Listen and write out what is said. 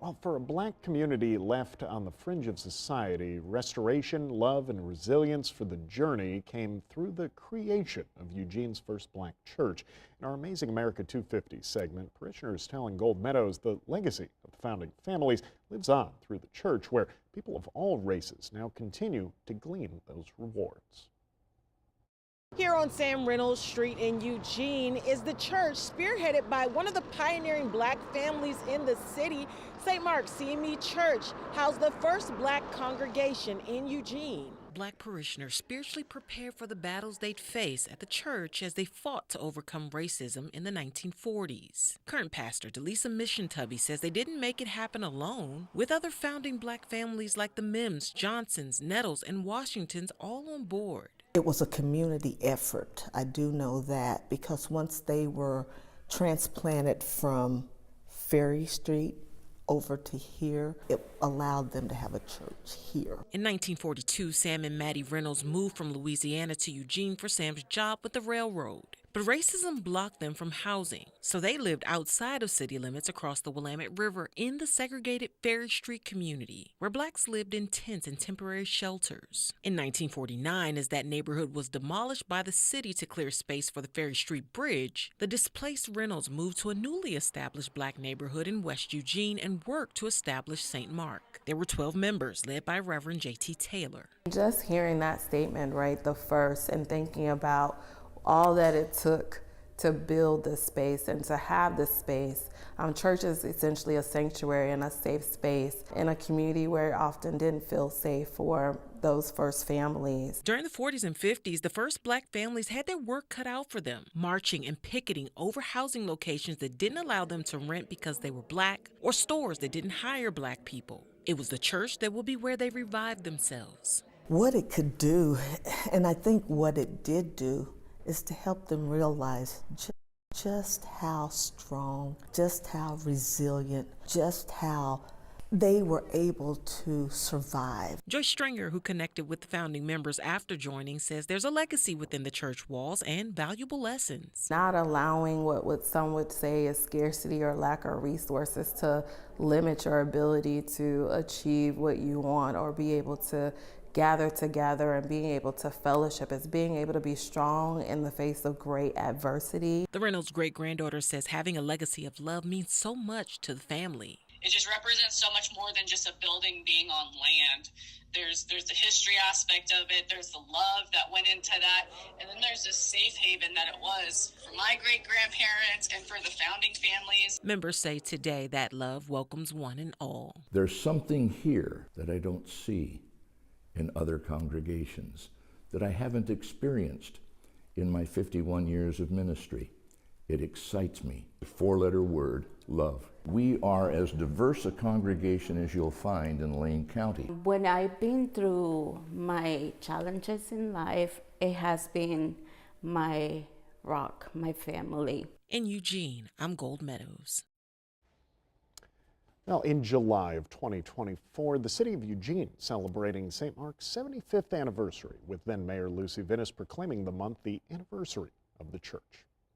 Well, for a black community left on the fringe of society, restoration, love, and resilience for the journey came through the creation of Eugene's first black church. In our Amazing America 250 segment, parishioners telling Gold Meadows the legacy of the founding families lives on through the church, where people of all races now continue to glean those rewards. Here on Sam Reynolds Street in Eugene is the church spearheaded by one of the pioneering black families in the city. St. Mark's CME Church housed the first black congregation in Eugene. Black parishioners spiritually prepared for the battles they'd face at the church as they fought to overcome racism in the 1940s. Current pastor Delisa Mission Tubby says they didn't make it happen alone, with other founding black families like the Mims, Johnsons, Nettles, and Washingtons all on board. It was a community effort. I do know that, because once they were transplanted from Ferry Street over to here, it allowed them to have a church here. In 1942, Sam and Maddie Reynolds moved from Louisiana to Eugene for Sam's job with the railroad. But racism blocked them from housing, so they lived outside of city limits across the Willamette River in the segregated Ferry Street community, where blacks lived in tents and temporary shelters. In 1949, as that neighborhood was demolished by the city to clear space for the Ferry Street Bridge, the displaced Reynolds moved to a newly established black neighborhood in West Eugene and worked to establish St. Mark. There were 12 members, led by Reverend J.T. Taylor. Just hearing that statement, right, the first, and thinking about all that it took to build this space and to have this space. Church is essentially a sanctuary and a safe space in a community where it often didn't feel safe for those first families. During the 40s and 50s, the first black families had their work cut out for them, marching and picketing over housing locations that didn't allow them to rent because they were black, or stores that didn't hire black people. It was the church that would be where they revived themselves. What it could do, and I think what it did do, is to help them realize just how strong, just how resilient, just how they were able to survive. Joyce Stringer, who connected with the founding members after joining, says there's a legacy within the church walls and valuable lessons. Not allowing what some would say is scarcity or lack of resources to limit your ability to achieve what you want or be able to gather together, and being able to fellowship is being able to be strong in the face of great adversity. The Reynolds' great-granddaughter says having a legacy of love means so much to the family. It just represents so much more than just a building being on land. There's the history aspect of it, there's the love that went into that, and then there's this safe haven that it was for my great-grandparents and for the founding families. Members say today that love welcomes one and all. There's something here that I don't see in other congregations, that I haven't experienced in my 51 years of ministry. It excites me. The four-letter word, love. We are as diverse a congregation as you'll find in Lane County. When I've been through my challenges in life, it has been my rock, my family. In Eugene, I'm Gold Meadows. Well, in July of 2024, the city of Eugene celebrating St. Mark's 75th anniversary, with then Mayor Lucy Vinnis proclaiming the month the anniversary of the church.